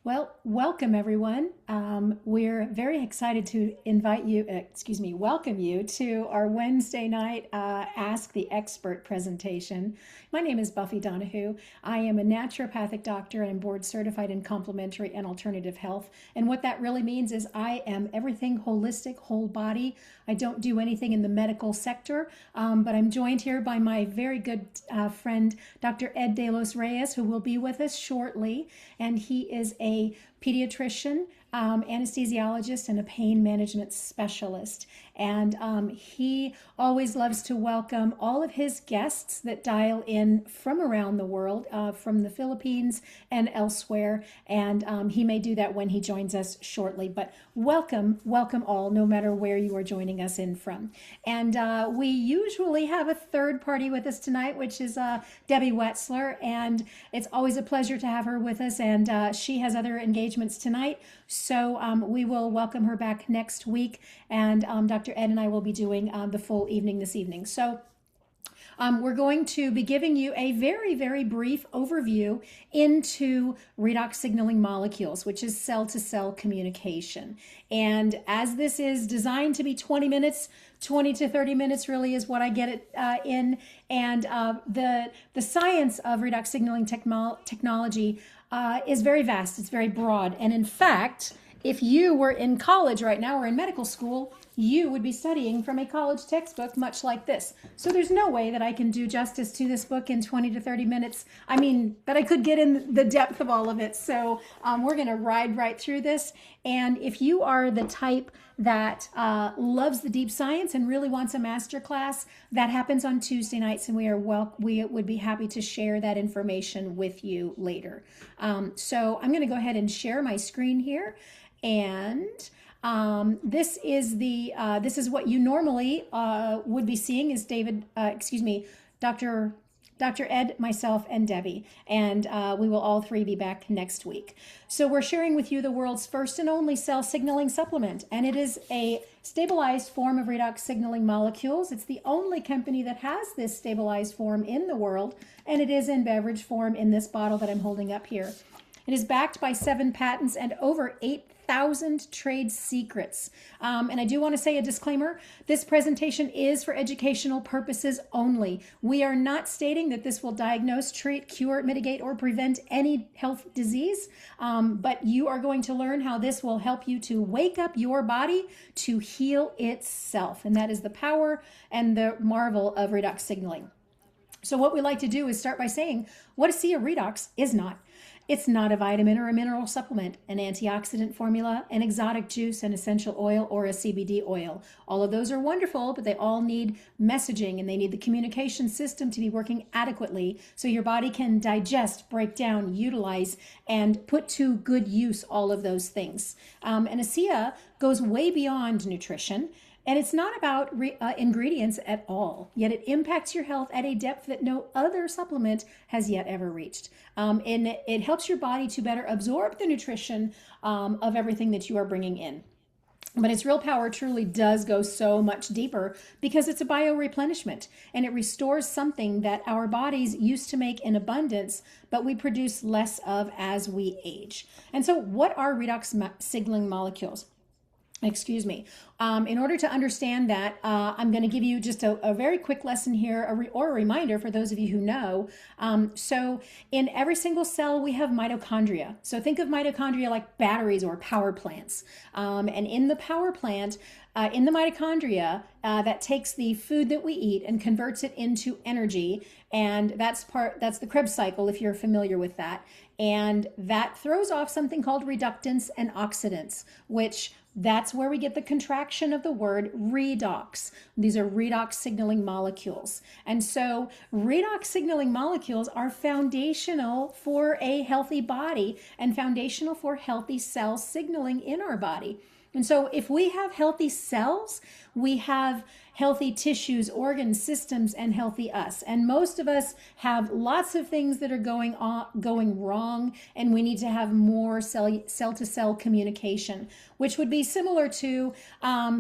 Well, welcome everyone. We're very excited to welcome you to our Wednesday night Ask the Expert presentation. My name is Buffy Donahoo. I am a naturopathic doctor and I'm board certified in complementary and alternative health. And what that really means is I am everything holistic, whole body. I don't do anything in the medical sector, but I'm joined here by my very good friend, Dr. Ed de Los Reyes, who will be with us shortly. And he is a pediatrician, anesthesiologist, and a pain management specialist. And he always loves to welcome all of his guests that dial in from around the world, from the Philippines and elsewhere. And he may do that when he joins us shortly. But welcome all, no matter where you are joining us in from. And we usually have a third party with us tonight, which is Debbie Wetzler. And it's always a pleasure to have her with us. And she has other engagements tonight. So we will welcome her back next week. And Dr. Ed and I will be doing the full evening this evening. So we're going to be giving you a very, very brief overview into redox signaling molecules, which is cell-to-cell communication. And as this is designed to be 20 minutes, 20 to 30 minutes really is what I get it in. And the science of redox signaling technology is very vast. It's very broad. And in fact, if you were in college right now or in medical school, you would be studying from a college textbook much like this. So there's no way that I can do justice to this book in 20 to 30 minutes. I mean, but I could get in the depth of all of it. So we're going to ride right through this. And if you are the type that loves the deep science and really wants a master class, that happens on Tuesday nights, and we would be happy to share that information with you later. So I'm going to go ahead and share my screen here. And this is what you normally would be seeing is Dr. Ed, myself, and Debbie, and we will all three be back next week. So we're sharing with you the world's first and only cell signaling supplement, and it is a stabilized form of redox signaling molecules. It's the only company that has this stabilized form in the world, and it is in beverage form in this bottle that I'm holding up here. It is backed by 7 patents and over 8,000 trade secrets. And I do want to say a disclaimer, this presentation is for educational purposes only. We are not stating that this will diagnose, treat, cure, mitigate, or prevent any health disease, but you are going to learn how this will help you to wake up your body to heal itself. And that is the power and the marvel of redox signaling. So what we like to do is start by saying what ASEA Redox is not. It's not a vitamin or a mineral supplement, an antioxidant formula, an exotic juice, an essential oil, or a CBD oil. All of those are wonderful, but they all need messaging and they need the communication system to be working adequately so your body can digest, break down, utilize, and put to good use all of those things. And ASEA goes way beyond nutrition. And it's not about ingredients at all, yet it impacts your health at a depth that no other supplement has yet ever reached. And it helps your body to better absorb the nutrition of everything that you are bringing in. But its real power truly does go so much deeper because it's a bioreplenishment and it restores something that our bodies used to make in abundance, but we produce less of as we age. And so what are redox signaling molecules? Excuse me. In order to understand that, I'm going to give you just a very quick lesson here, or a reminder for those of you who know. So in every single cell, we have mitochondria. So think of mitochondria like batteries or power plants. And in the power plant, in the mitochondria, that takes the food that we eat and converts it into energy. And that's the Krebs cycle, if you're familiar with that. And that throws off something called reductants and oxidants, which that's where we get the contraction of the word redox. These are redox signaling molecules. And so redox signaling molecules are foundational for a healthy body and foundational for healthy cell signaling in our body. And so if we have healthy cells, we have healthy tissues, organs, systems, and healthy us. And most of us have lots of things that are going wrong, and we need to have more cell-to-cell communication, which would be similar to,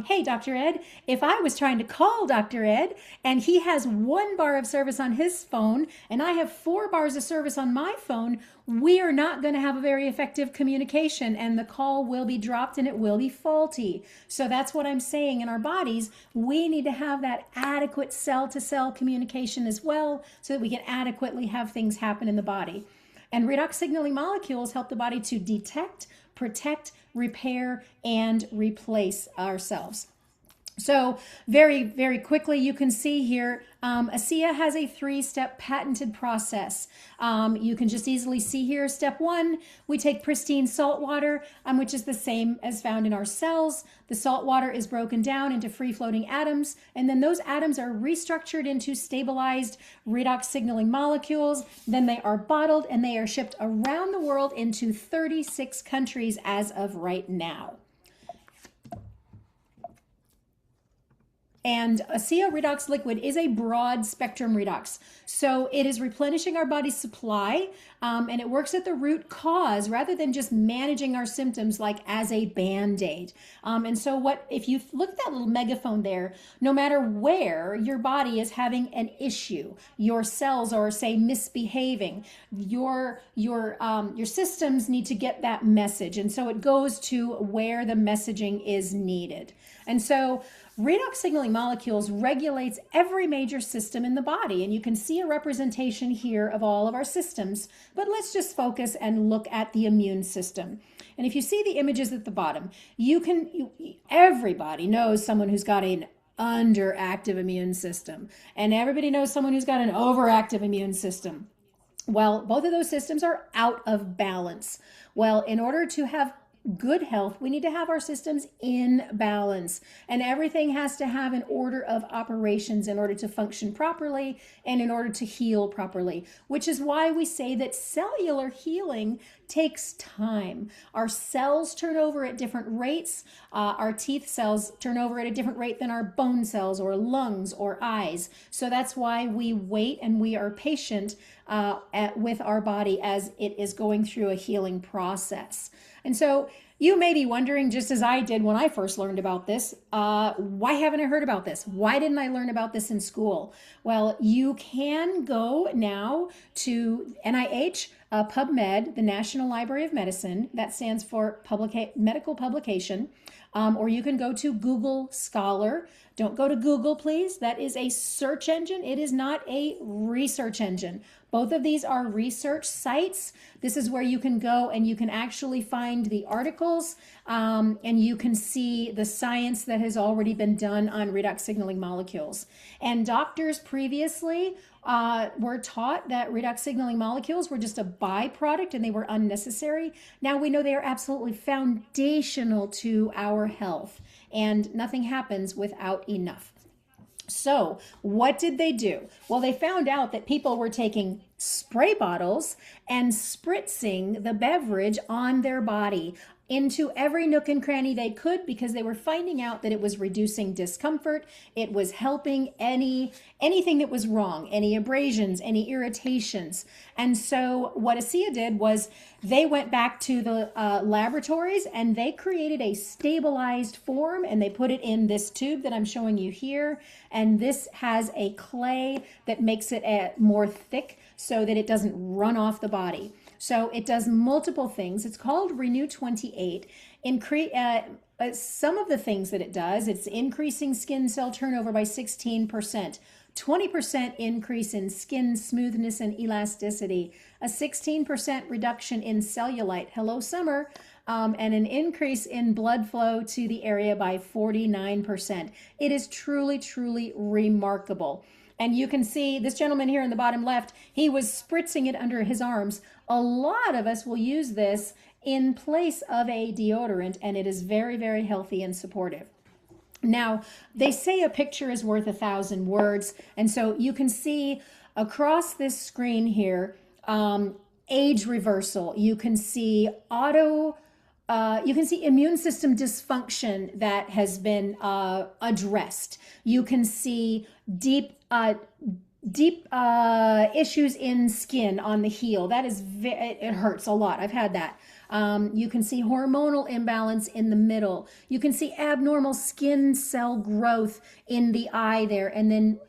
hey, Dr. Ed, if I was trying to call Dr. Ed and he has 1 bar of service on his phone and I have 4 bars of service on my phone, we are not going to have a very effective communication, and the call will be dropped and it will be faulty. So that's what I'm saying. In our bodies, we need to have that adequate cell-to-cell communication as well, so that we can adequately have things happen in the body. And redox signaling molecules help the body to detect, protect, repair, and replace ourselves. So very, very quickly, you can see here, ASEA has a 3-step patented process. You can just easily see here, step 1, we take pristine salt water, which is the same as found in our cells. The salt water is broken down into free-floating atoms, and then those atoms are restructured into stabilized redox signaling molecules. Then they are bottled and they are shipped around the world into 36 countries as of right now. And ASEA Redox liquid is a broad spectrum redox. So it is replenishing our body's supply, and it works at the root cause rather than just managing our symptoms like as a Band-Aid. And so if you look at that little megaphone there, no matter where your body is having an issue, your cells are, say, misbehaving, your systems need to get that message. And so it goes to where the messaging is needed. And so redox signaling molecules regulates every major system in the body, and you can see a representation here of all of our systems, but let's just focus and look at the immune system. And if you see the images at the bottom, everybody knows someone who's got an underactive immune system, and everybody knows someone who's got an overactive immune system. Well, both of those systems are out of balance. Well, in order to have good health, we need to have our systems in balance, and everything has to have an order of operations in order to function properly and in order to heal properly, which is why we say that cellular healing takes time. Our cells turn over at different rates. Our teeth cells turn over at a different rate than our bone cells or lungs or eyes. So that's why we wait and we are patient with our body as it is going through a healing process. And so you may be wondering, just as I did when I first learned about this, why haven't I heard about this? Why didn't I learn about this in school? Well, you can go now to NIH, PubMed, the National Library of Medicine. That stands for medical publication. Or you can go to Google Scholar. Don't go to Google, please. That is a search engine. It is not a research engine. Both of these are research sites. This is where you can go and you can actually find the articles, and you can see the science that has already been done on redox signaling molecules. And doctors previously were taught that redox signaling molecules were just a byproduct and they were unnecessary. Now we know they are absolutely foundational to our health, and nothing happens without enough. So what did they do? Well, they found out that people were taking spray bottles and spritzing the beverage on their body into every nook and cranny they could, because they were finding out that it was reducing discomfort. It was helping anything that was wrong, any abrasions, any irritations. And so what ASEA did was they went back to the laboratories and they created a stabilized form, and they put it in this tube that I'm showing you here. And this has a clay that makes it more thick so that it doesn't run off the body. So it does multiple things. It's called Renew 28. Some of the things that it does, it's increasing skin cell turnover by 16%, 20% increase in skin smoothness and elasticity, a 16% reduction in cellulite, hello summer, and an increase in blood flow to the area by 49%. It is truly, truly remarkable. And you can see this gentleman here in the bottom left, he was spritzing it under his arms. A lot of us will use this in place of a deodorant, and it is very, very healthy and supportive. Now, they say a picture is worth 1,000 words. And so you can see across this screen here, age reversal. You can see auto you can see immune system dysfunction that has been addressed. You can see deep issues in skin on the heel. That is, it hurts a lot. I've had that. You can see hormonal imbalance in the middle. You can see abnormal skin cell growth in the eye there, and then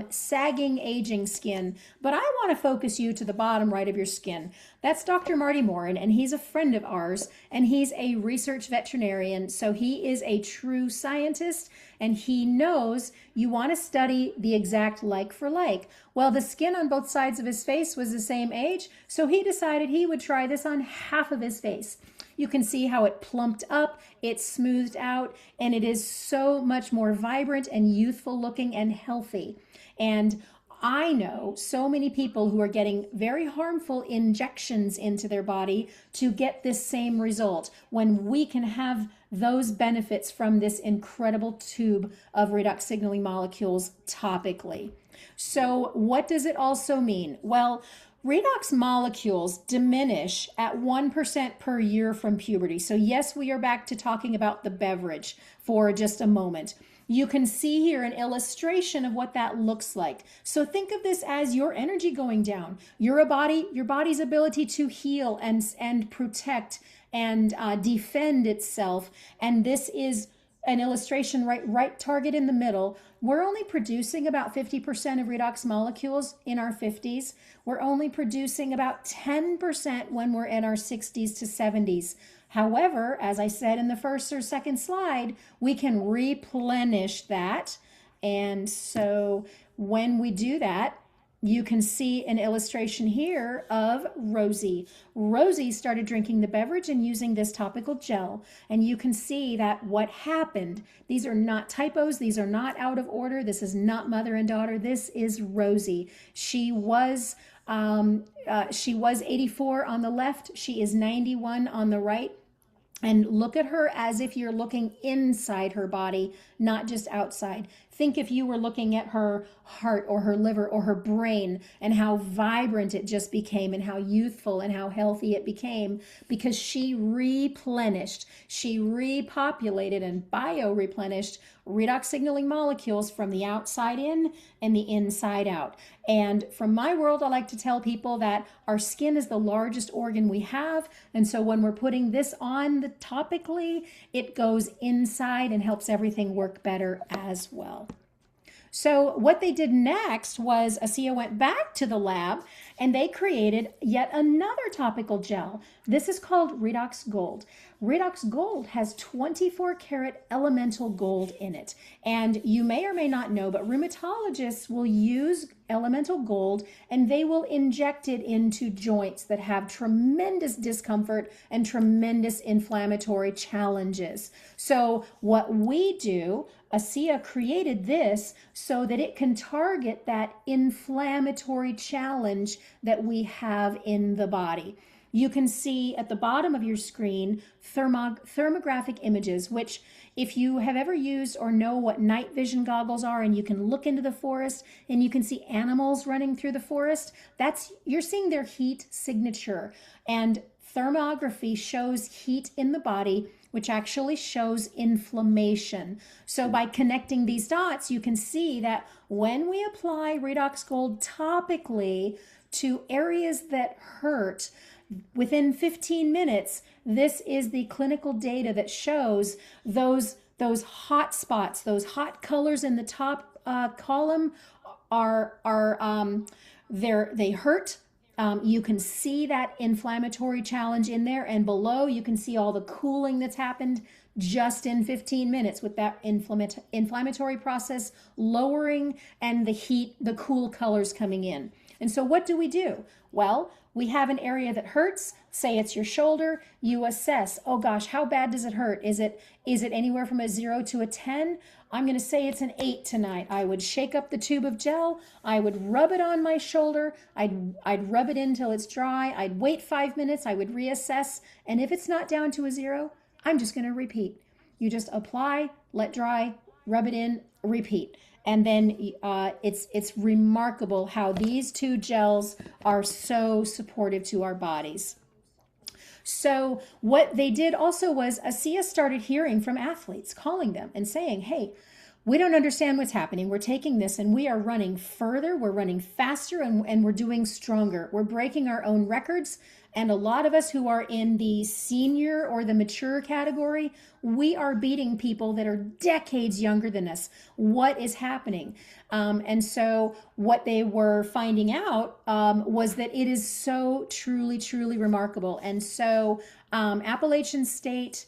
sagging, aging skin. But I want to focus you to the bottom right of your skin. That's Dr. Marty Morin, and he's a friend of ours, and he's a research veterinarian. So he is a true scientist, and he knows you want to study the exact like for like. Well, the skin on both sides of his face was the same age, so he decided he would try this on half of his face. You can see how it plumped up, it smoothed out, and it is so much more vibrant and youthful looking and healthy. And I know so many people who are getting very harmful injections into their body to get this same result, when we can have those benefits from this incredible tube of redox signaling molecules topically. So what does it also mean? Well, redox molecules diminish at 1% per year from puberty. So yes, we are back to talking about the beverage for just a moment. You can see here an illustration of what that looks like. So think of this as your energy going down, your body's ability to heal and protect and defend itself. And this is an illustration, right target in the middle. We're only producing about 50% of redox molecules in our 50s. We're only producing about 10% when we're in our 60s to 70s. However, as I said in the first or second slide, we can replenish that. And so when we do that, you can see an illustration here of Rosie. Rosie started drinking the beverage and using this topical gel. And you can see that what happened, these are not typos, these are not out of order, this is not mother and daughter, this is Rosie. She was 84 on the left, she is 91 on the right. And look at her as if you're looking inside her body, not just outside. Think if you were looking at her heart or her liver or her brain, and how vibrant it just became and how youthful and how healthy it became, because she replenished, she repopulated and bio-replenished redox signaling molecules from the outside in and the inside out. And from my world, I like to tell people that our skin is the largest organ we have. And so when we're putting this on topically, it goes inside and helps everything work better as well. So what they did next was ASEA went back to the lab and they created yet another topical gel. This is called Redox Gold. Redox Gold has 24 karat elemental gold in it. And you may or may not know, but rheumatologists will use elemental gold and they will inject it into joints that have tremendous discomfort and tremendous inflammatory challenges. So what we do, ASEA created this so that it can target that inflammatory challenge that we have in the body. You can see at the bottom of your screen thermographic images, which if you have ever used or know what night vision goggles are and you can look into the forest and you can see animals running through the forest, you're seeing their heat signature. And thermography shows heat in the body, which actually shows inflammation. So by connecting these dots, you can see that when we apply Redox Gold topically to areas that hurt, within 15 minutes, this is the clinical data that shows those hot spots, those hot colors in the top column they hurt. You can see that inflammatory challenge in there, and below you can see all the cooling that's happened just in 15 minutes with that inflammatory process lowering and the cool colors coming in. And so what do? Well, we have an area that hurts, say it's your shoulder, you assess, oh gosh, how bad does it hurt? Is it anywhere from a 0 to a 10? I'm going to say it's an 8 tonight. I would shake up the tube of gel, I would rub it on my shoulder, I'd rub it in till it's dry, I'd wait 5 minutes, I would reassess, and if it's not down to a 0, I'm just going to repeat. You just apply, let dry, rub it in, repeat. And then it's remarkable how these two gels are so supportive to our bodies. So what they did also was ASEA started hearing from athletes, calling them and saying, hey, we don't understand what's happening. We're taking this and we are running further. We're running faster and we're doing stronger. We're breaking our own records. And a lot of us who are in the senior or the mature category, we are beating people that are decades younger than us. What is happening? And so what they were finding out was that it is so truly, truly remarkable. And so Appalachian State,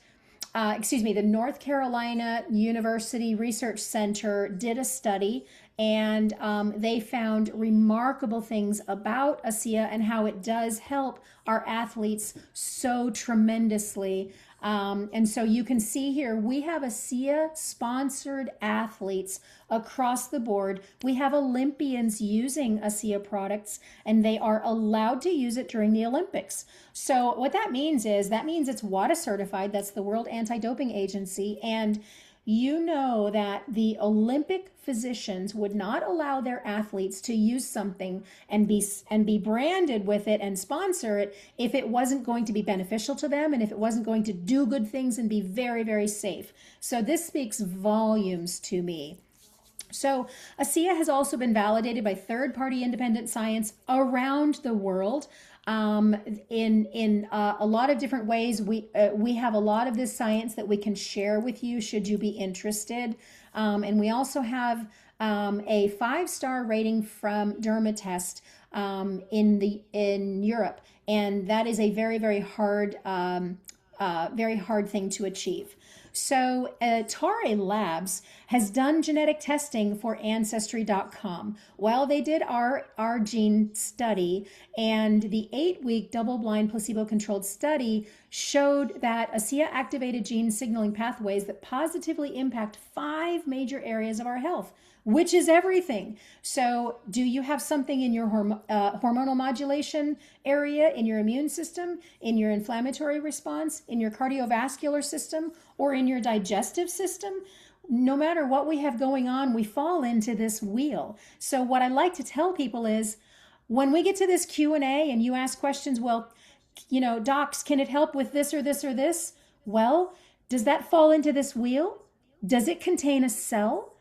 the North Carolina University Research Center did a study, and they found remarkable things about ASEA and how it does help our athletes so tremendously. And so you can see here, we have ASEA sponsored athletes across the board. We have Olympians using ASEA products, and they are allowed to use it during the Olympics. So what that means is, that means it's WADA certified. That's the World Anti-Doping Agency. And you know that the Olympic physicians would not allow their athletes to use something and be branded with it and sponsor it if it wasn't going to be beneficial to them and if it wasn't going to do good things and be very, very safe. So this speaks volumes to me. So ASEA has also been validated by third-party independent science around the world. In a lot of different ways. We have a lot of this science that we can share with you should you be interested. And we also have a 5-star rating from Dermatest in Europe, and that is a very, very hard thing to achieve. So Tare Labs has done genetic testing for Ancestry.com. Well, they did our gene study, and the 8-week double-blind placebo-controlled study showed that ASEA activated gene signaling pathways that positively impact 5 major areas of our health, which is everything. So do you have something in your hormonal modulation area, in your immune system, in your inflammatory response, in your cardiovascular system, or in your digestive system? No matter what we have going on, we fall into this wheel. So what I like to tell people is, when we get to this Q&A and you ask questions, well, docs, can it help with this or this or this? Well, does that fall into this wheel? Does it contain a cell?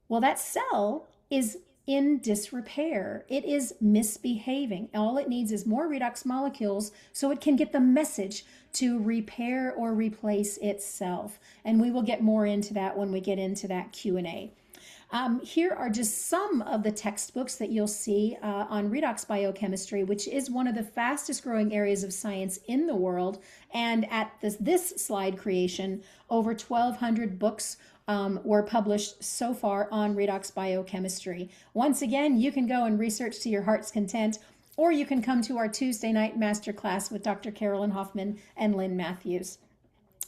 Well, that cell is in disrepair. It is misbehaving. All it needs is more redox molecules so it can get the message to repair or replace itself. And we will get more into that when we get into that Q&A. Here are just some of the textbooks that you'll see on redox biochemistry, which is one of the fastest growing areas of science in the world. And at this slide creation, over 1,200 books were published so far on redox biochemistry. Once again, you can go and research to your heart's content, or you can come to our Tuesday night masterclass with Dr. Carolyn Hoffman and Lynn Matthews.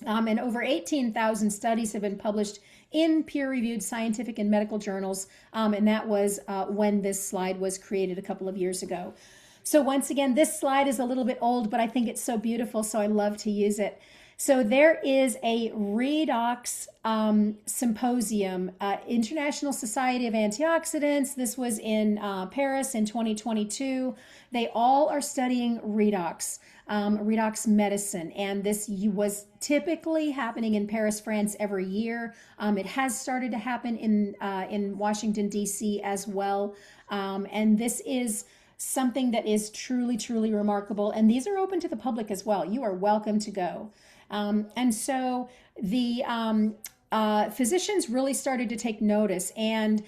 And over 18,000 studies have been published in peer-reviewed scientific and medical journals, and that was when this slide was created a couple of years ago. So once again, this slide is a little bit old, but I think it's so beautiful, so I love to use it. So there is a redox symposium, International Society of Antioxidants. This was in Paris in 2022. They all are studying redox medicine. And this was typically happening in Paris, France every year. It has started to happen in Washington, D.C. as well. And this is something that is truly, truly remarkable. And these are open to the public as well. You are welcome to go. And so the physicians really started to take notice. And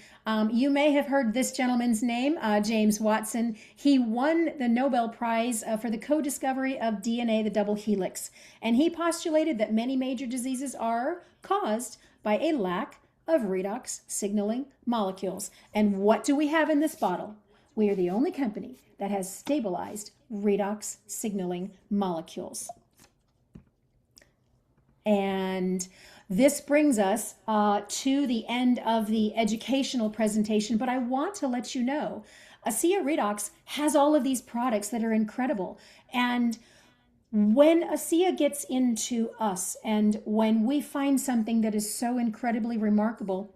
you may have heard this gentleman's name, James Watson. He won the Nobel Prize for the co-discovery of DNA, the double helix. And he postulated that many major diseases are caused by a lack of redox signaling molecules. And what do we have in this bottle? We are the only company that has stabilized redox signaling molecules. And this brings us to the end of the educational presentation, but I want to let you know, ASEA Redox has all of these products that are incredible. And when ASEA gets into us, and when we find something that is so incredibly remarkable,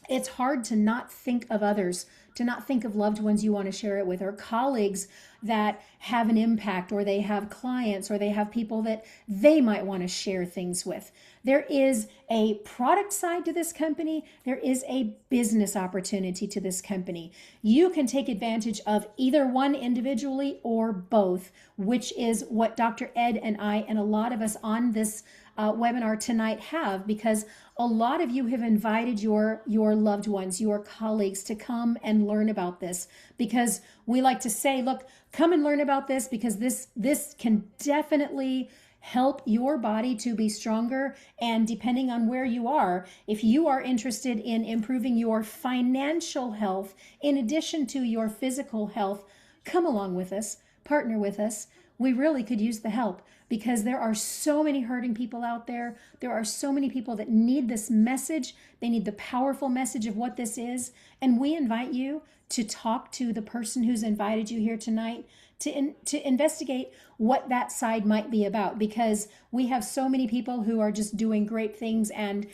it's hard to not think of others, to not think of loved ones you want to share it with, or colleagues that have an impact, or they have clients, or they have people that they might want to share things with. There is a product side to this company. There is a business opportunity to this company. You can take advantage of either one individually or both, which is what Dr. Ed and I and a lot of us on this webinar tonight have, because a lot of you have invited your loved ones, your colleagues, to come and learn about this, because we like to say, look, come and learn about this, because this can definitely help your body to be stronger. And depending on where you are, if you are interested in improving your financial health in addition to your physical health, come along with us, partner with us. We really could use the help, because there are so many hurting people out there. There are so many people that need this message. They need the powerful message of what this is. And we invite you to talk to the person who's invited you here tonight to investigate what that side might be about, because we have so many people who are just doing great things, and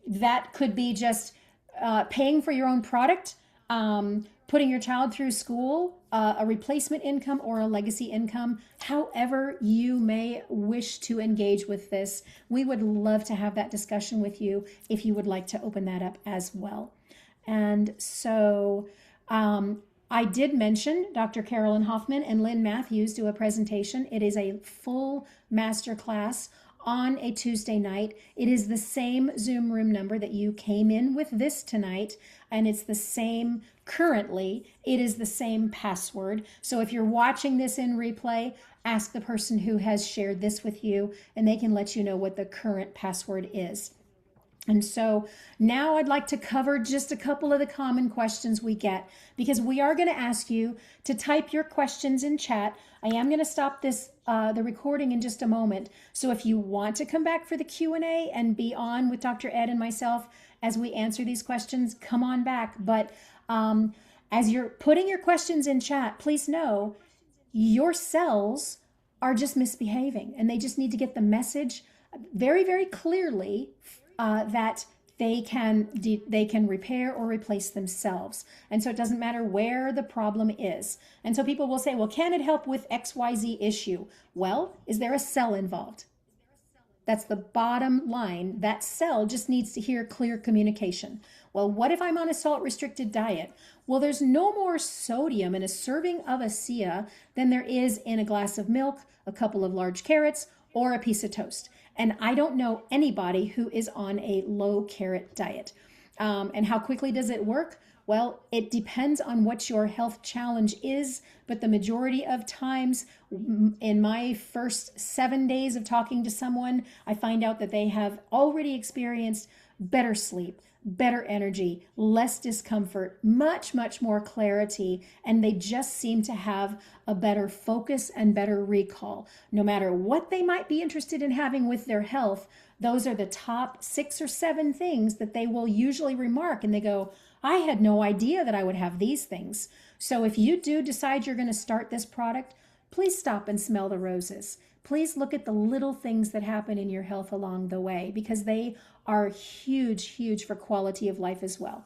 that could be just paying for your own product, putting your child through school, a replacement income or a legacy income. However you may wish to engage with this, we would love to have that discussion with you if you would like to open that up as well. And so I did mention Dr. Carolyn Hoffman and Lynn Matthews do a presentation. It is a full masterclass on a Tuesday night. It is the same Zoom room number that you came in with this tonight, and it's the same currently. It is the same password. So if you're watching this in replay, ask the person who has shared this with you, and they can let you know what the current password is. And so now I'd like to cover just a couple of the common questions we get, because we are going to ask you to type your questions in chat. I am going to stop this the recording in just a moment. So if you want to come back for the Q&A and be on with Dr. Ed and myself as we answer these questions, come on back. But as you're putting your questions in chat, please know your cells are just misbehaving, and they just need to get the message very, very clearly that they can repair or replace themselves. And so it doesn't matter where the problem is. And so people will say, well, can it help with XYZ issue? Well, is there a cell involved? That's the bottom line. That cell just needs to hear clear communication. Well, what if I'm on a salt-restricted diet? Well, there's no more sodium in a serving of ASEA than there is in a glass of milk, a couple of large carrots, or a piece of toast. And I don't know anybody who is on a low carrot diet. And how quickly does it work? Well, it depends on what your health challenge is, but the majority of times in my first 7 days of talking to someone, I find out that they have already experienced better sleep, better energy, less discomfort, much, much more clarity, and they just seem to have a better focus and better recall. No matter what they might be interested in having with their health, those are the top 6 or 7 things that they will usually remark, and they go, I had no idea that I would have these things. So if you do decide you're going to start this product, please stop and smell the roses. Please look at the little things that happen in your health along the way, because they are huge, huge for quality of life as well.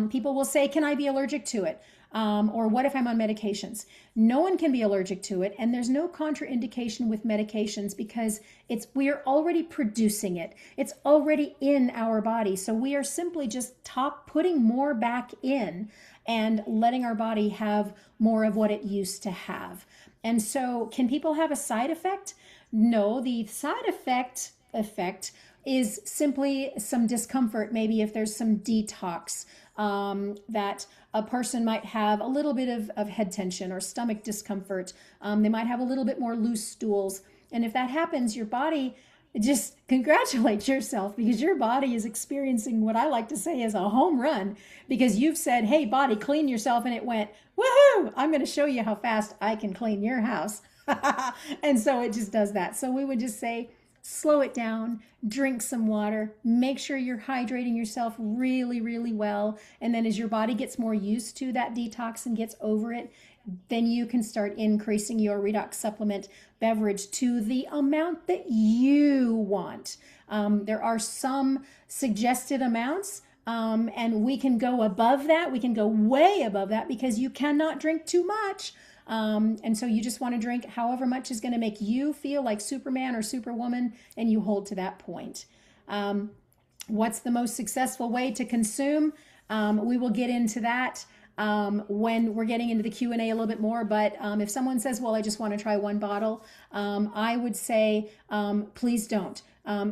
People will say, can I be allergic to it? Or what if I'm on medications? No one can be allergic to it, and there's no contraindication with medications, because we are already producing it. It's already in our body. So we are simply just putting more back in and letting our body have more of what it used to have. And so can people have a side effect? No, the side effect is simply some discomfort, maybe if there's some detox, that a person might have a little bit of head tension or stomach discomfort. They might have a little bit more loose stools. And if that happens, your body, just congratulate yourself, because your body is experiencing what I like to say is a home run, because you've said, hey, body, clean yourself. And it went, woohoo, I'm going to show you how fast I can clean your house. And so it just does that. So we would just say, slow it down, drink some water, make sure you're hydrating yourself really, really well. And then as your body gets more used to that detox and gets over it, then you can start increasing your redox supplement beverage to the amount that you want. There are some suggested amounts. And we can go above that. We can go way above that because you cannot drink too much. And so you just want to drink however much is going to make you feel like Superman or Superwoman, and you hold to that point. What's the most successful way to consume? We will get into that when we're getting into the Q&A a little bit more. But if someone says, well, I just want to try one bottle, I would say, please don't.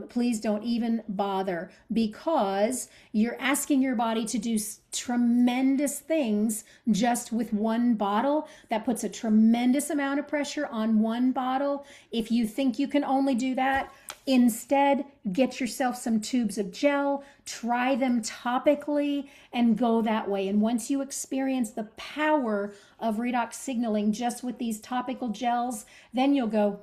Please don't even bother, because you're asking your body to do tremendous things just with one bottle. That puts a tremendous amount of pressure on one bottle. If you think you can only do that, instead, get yourself some tubes of gel, try them topically, and go that way. And once you experience the power of redox signaling just with these topical gels, then you'll go,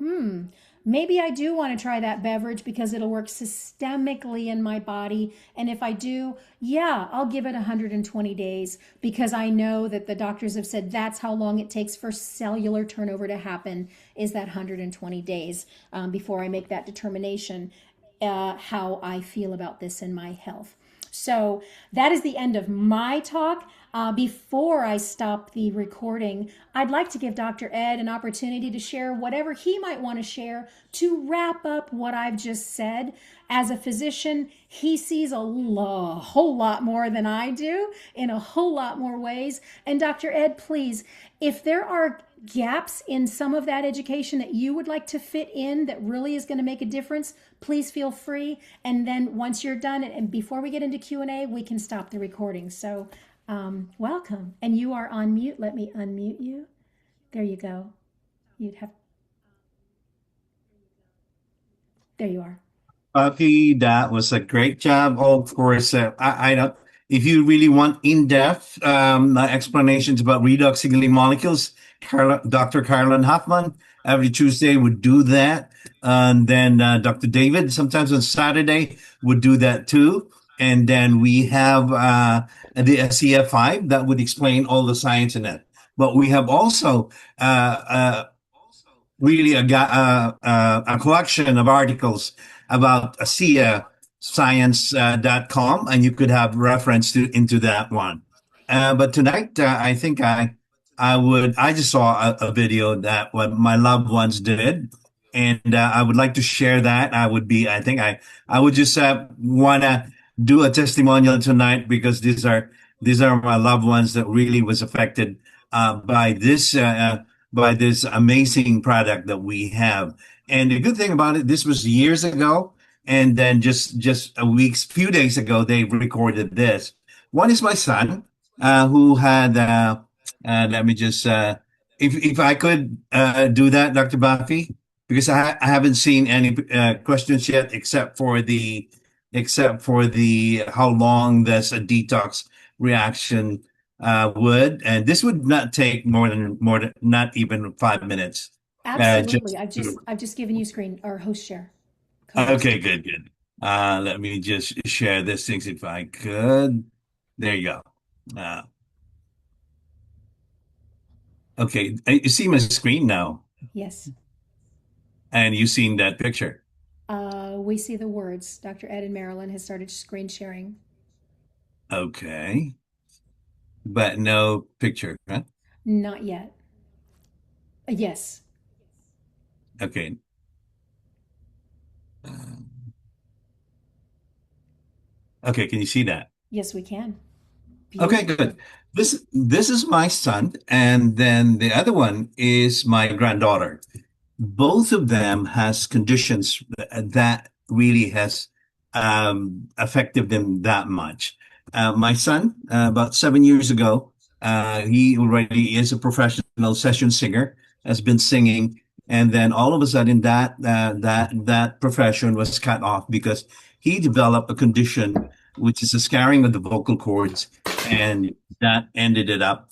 maybe I do want to try that beverage because it'll work systemically in my body. And if I do, yeah, I'll give it 120 days, because I know that the doctors have said that's how long it takes for cellular turnover to happen, is that 120 days before I make that determination how I feel about this in my health. So that is the end of my talk. Before I stop the recording, I'd like to give Dr. Ed an opportunity to share whatever he might want to share to wrap up what I've just said. As a physician, he sees a whole lot more than I do in a whole lot more ways. And Dr. Ed, please, if there are gaps in some of that education that you would like to fit in that really is going to make a difference, please feel free. And then once you're done, and before we get into Q&A, we can stop the recording. So welcome. And you are on mute. Let me unmute you. There you go. There you are. Buffy, that was a great job. Of course, I don't. If you really want in-depth explanations about redox signaling molecules, Dr. Carolyn Hoffman every Tuesday would do that, and then Dr. David sometimes on Saturday would do that too. And then we have the ASEA 5 that would explain all the science in it. But we have also really a collection of articles about ASEAscience.com, and you could have reference into that one. But tonight, I think I just saw a video that what my loved ones did, and I would like to share that. I would just want to do a testimonial tonight, because these are my loved ones that really was affected by this amazing product that we have. And the good thing about it, this was years ago, and then just few days ago, they recorded this. One is my son, who had. Let me just, if I could do that, Dr. Buffy, because I haven't seen any questions yet, except for the how long this detox reaction would, and this would not take more than not even 5 minutes. Absolutely. I've just given you screen or host share. Co-host. Okay, good. Let me just share this things if I could. There you go. Okay, you see my screen now, Yes. and you've seen that picture. We see the words. Dr. Ed and Marilyn has started screen sharing. Okay, but no picture, huh? Not yet. Yes. Okay. Um, okay, can you see that? Yes, we can. Okay, Beautiful. good. This is my son, and then the other one is my granddaughter. Both of them has conditions that really has affected them that much. My son, about 7 years ago, he already is a professional session singer, has been singing, and then all of a sudden that profession was cut off because he developed a condition which is a scarring of the vocal cords, and that ended it up.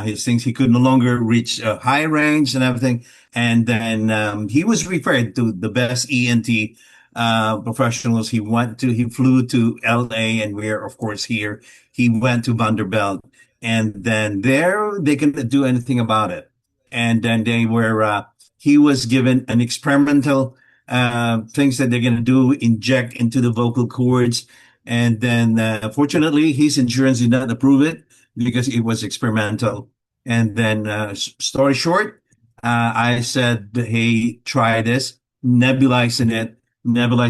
His things, he could no longer reach high range and everything. And then he was referred to the best ENT professionals. He flew to LA, and we're, of course, here. He went to Vanderbilt, and then there they couldn't do anything about it. And then he was given an experimental things that they're going to do, inject into the vocal cords. And then, fortunately, his insurance did not approve it because it was experimental. And then, story short, I said, hey, try this, nebulize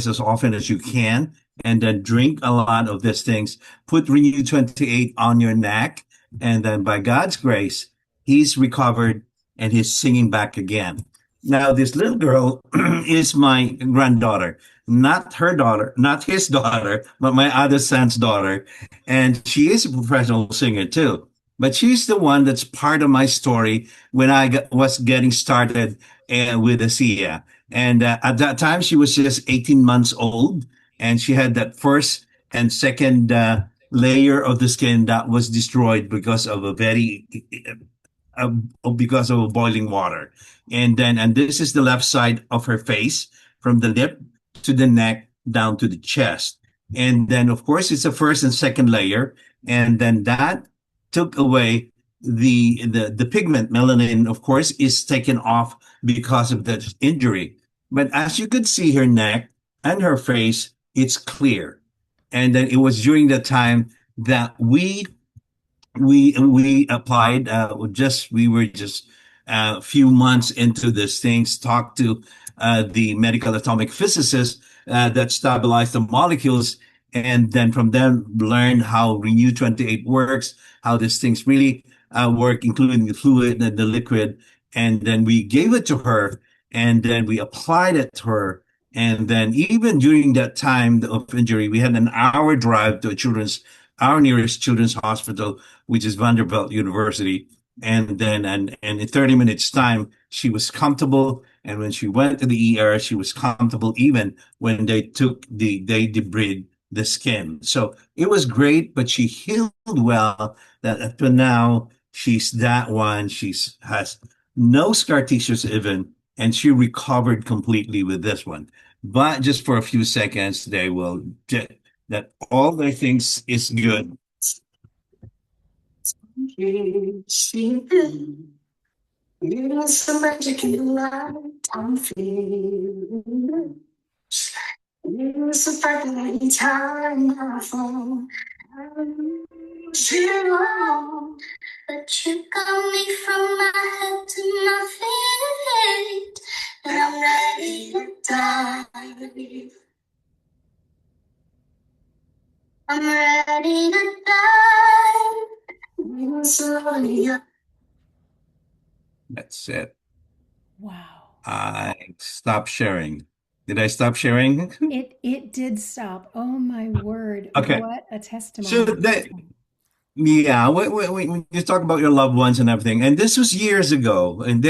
as often as you can, and then drink a lot of these things. Put Renew 28 on your neck. And then, by God's grace, he's recovered and he's singing back again. Now, this little girl is my granddaughter, not her daughter, not his daughter, but my other son's daughter. And she is a professional singer too. But she's the one that's part of my story when was getting started with ASEA. And at that time, she was just 18 months old, and she had that first and second layer of the skin that was destroyed because of a very uh, because of boiling water. And this is the left side of her face, from the lip to the neck down to the chest. And then, of course, it's the first and second layer. And then that took away the pigment. Melanin, of course, is taken off because of the injury. But as you could see, her neck and her face, it's clear. And then it was during the time that we applied, just we were just a few months into this things, talked to the medical atomic physicist that stabilized the molecules, and then from them learn how Renew 28 works, how these things really work, including the fluid and the liquid. And then we gave it to her, and then we applied it to her. And then even during that time of injury, we had an hour drive to our nearest children's hospital, which is Vanderbilt University. And in 30 minutes time, she was comfortable. And when she went to the ER, she was comfortable even when they debrided the skin. So it was great, but she healed well. That up to now, she's that one. She's has no scar tissues even, and she recovered completely with this one. But just for a few seconds, they will that all their things is good. It's the magic in the light I'm feeling. It's the fact that any time I fall, zero. But you got me from my head to my feet, and I'm ready to die. I'm ready to die. That's it. Wow. I stopped sharing. Did I stop sharing? It did stop. Oh my word. Okay. What a So testimony. that, yeah, we you talk about your loved ones and everything, and this was years ago, and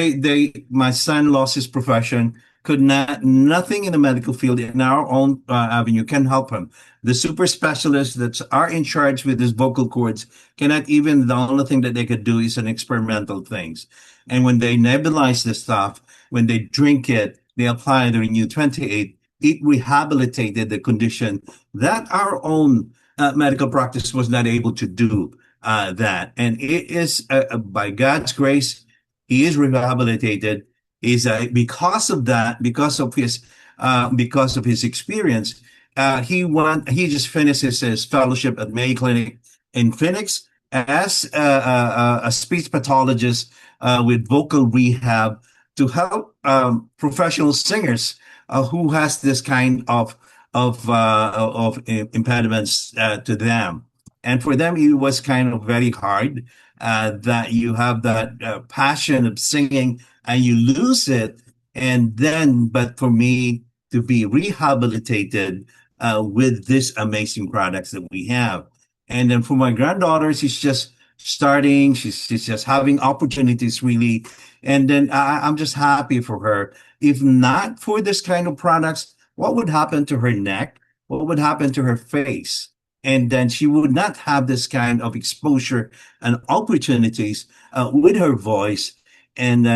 my son lost his profession, could not, nothing in the medical field in our own avenue can help him. The super specialists that are in charge with his vocal cords cannot even, the only thing that they could do is an experimental things. And when they nebulize this stuff, when they drink it, they apply the Renew 28, it rehabilitated the condition that our own medical practice was not able to do that. And it is by God's grace, he is rehabilitated. Is because of that, because of his experience, he just finished his fellowship at Mayo Clinic in Phoenix as a speech pathologist with vocal rehab to help professional singers who has this kind of impediments to them. And for them, it was kind of very hard that you have that passion of singing and you lose it. And then, but for me to be rehabilitated with these amazing products that we have. And then for my granddaughter, she's just starting, she's just having opportunities really. And then I'm just happy for her. If not for this kind of products, what would happen to her neck? What would happen to her face? And then she would not have this kind of exposure and opportunities with her voice. And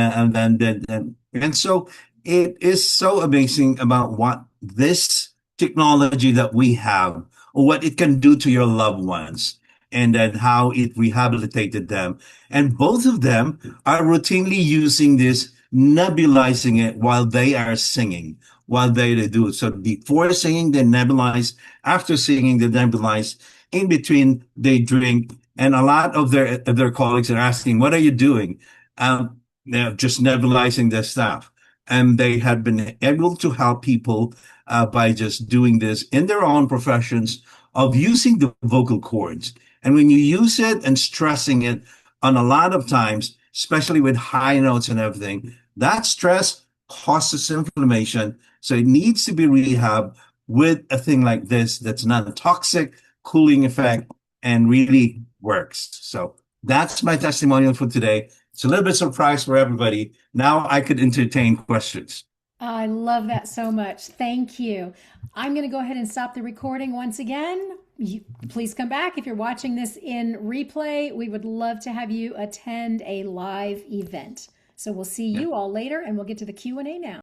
so it is so amazing about what this technology that we have, or what it can do to your loved ones, and then how it rehabilitated them. And both of them are routinely using this nebulizing it while they are singing, while they do it. So before singing, they nebulize. After singing, they nebulize. In between, they drink. And a lot of their colleagues are asking, "What are you doing?" They're just nebulizing their stuff. And they had been able to help people by just doing this in their own professions of using the vocal cords. And when you use it and stressing it on a lot of times, especially with high notes and everything, that stress causes inflammation. So it needs to be rehabbed with a thing like this that's non-toxic, cooling effect, and really works. So that's my testimonial for today. It's a little bit surprise for everybody. Now I could entertain questions. I love that so much. Thank you. I'm going to go ahead and stop the recording once again. Please come back if you're watching this in replay. We would love to have you attend a live event. So we'll see Yeah. you all later, and we'll get to the Q&A now.